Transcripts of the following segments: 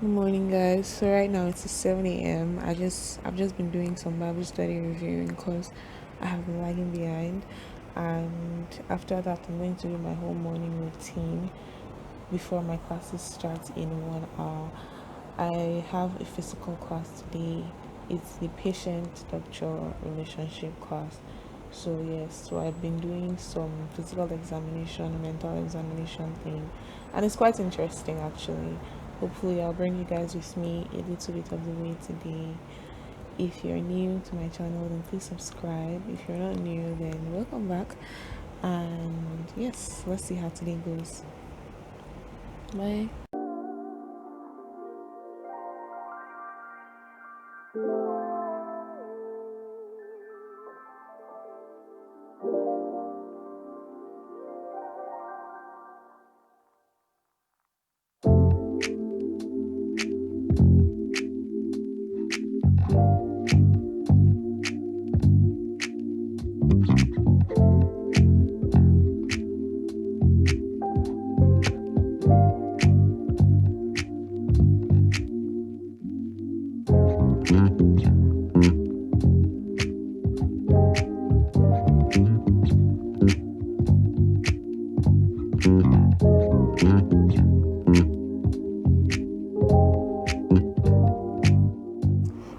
Good morning, guys. So right now it's 7 a.m. I've just been doing some Bible study reviewing because I have been lagging behind, and after that I'm going to do my whole morning routine before my classes start in 1 hour. I have a physical class today. It's the patient-doctor relationship class. So yes, so I've been doing some physical examination, mental examination thing, and it's quite interesting actually. Hopefully, I'll bring you guys with me a little bit of the way today. If you're new to my channel, then please subscribe. If you're not new, then welcome back. And yes, let's see how today goes. Bye.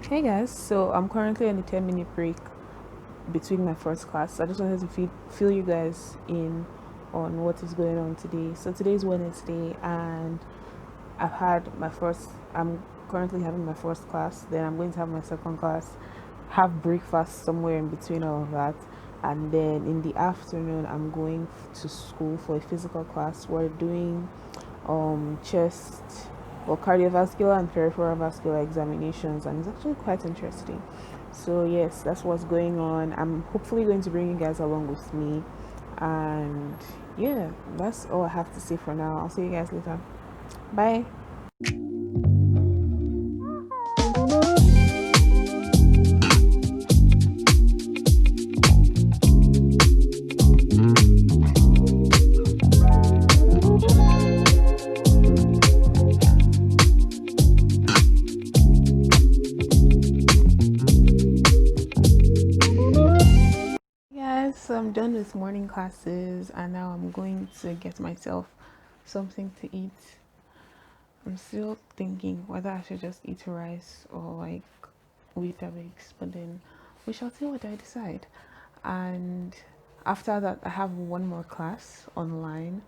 Hey guys, so I'm currently on a 10-minute break between my first class. So I just wanted to fill you guys in on what is going on today. So today's Wednesday, and I'm currently having my first class, then I'm going to have my second class, have breakfast somewhere in between all of that, and then in the afternoon I'm going to school for a physical class. We're doing chest or cardiovascular and peripheral vascular examinations, and it's actually quite interesting. So yes, that's what's going on. I'm hopefully going to bring you guys along with me, and yeah, that's all I have to say for now. I'll see you guys later. Bye. Yes, so I'm done with morning classes, and now I'm going to get myself something to eat. I'm still thinking whether I should just eat rice or like Weetabix, but then we shall see what I decide. And after that, I have one more class online,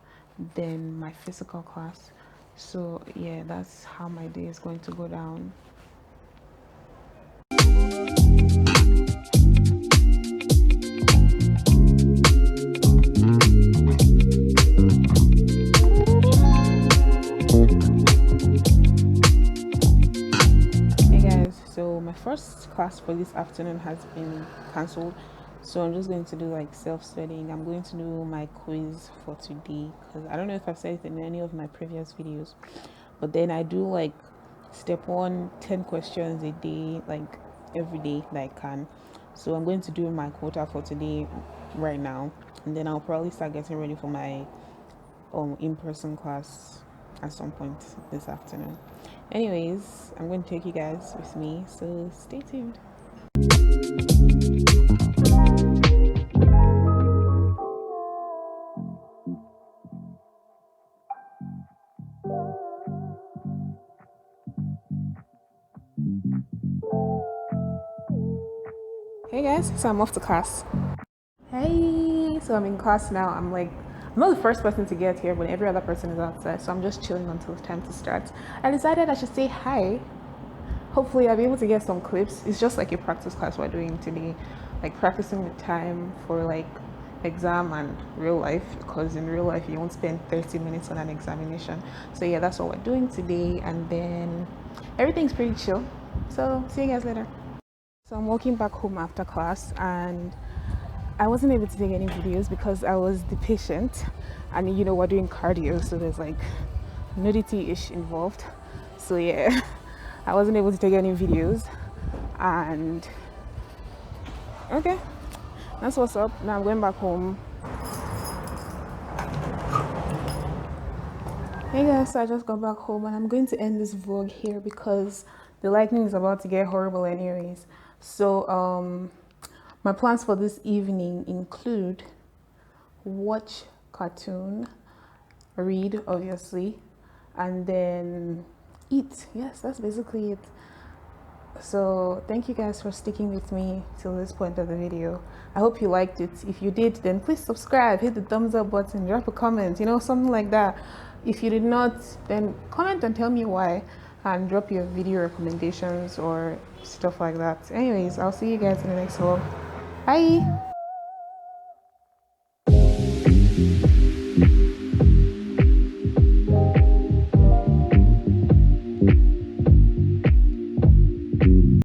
then my physical class. So yeah, that's how my day is going to go down. Hey guys, so my first class for this afternoon has been cancelled, so I'm just going to do like self-studying. I'm going to do my quiz for today because I don't know if I've said it in any of my previous videos, but then I do like step one, 10 questions a day, like every day that I can. So I'm going to do my quota for today right now, and then I'll probably start getting ready for my in-person class at some point this afternoon. Anyways, I'm going to take you guys with me, so stay tuned. Hey guys, so I'm off to class. Hey, so I'm in class now. I'm not the first person to get here, but every other person is outside, so I'm just chilling until it's time to start. I decided I should say hi. Hopefully, I'll be able to get some clips. It's just like a practice class we're doing today, like practicing with time for like exam and real life, because in real life you won't spend 30 minutes on an examination. So yeah, that's what we're doing today, and then everything's pretty chill. So see you guys later. So I'm walking back home after class, and I wasn't able to take any videos because I was the patient, and we're doing cardio, so there's like nudity-ish involved. So yeah, I wasn't able to take any videos, and okay, that's what's up. Now I'm going back home. Hey guys, so I just got back home and I'm going to end this vlog here because the lightning is about to get horrible anyways. So my plans for this evening include watch cartoon, read obviously, and then eat. Yes, that's basically it. So thank you guys for sticking with me till this point of the video. I hope you liked it. If you did, then please subscribe, hit the thumbs up button, drop a comment, something like that. If you did not, then comment and tell me why, and drop your video recommendations or stuff like that. Anyways, I'll see you guys in the next vlog. Bye.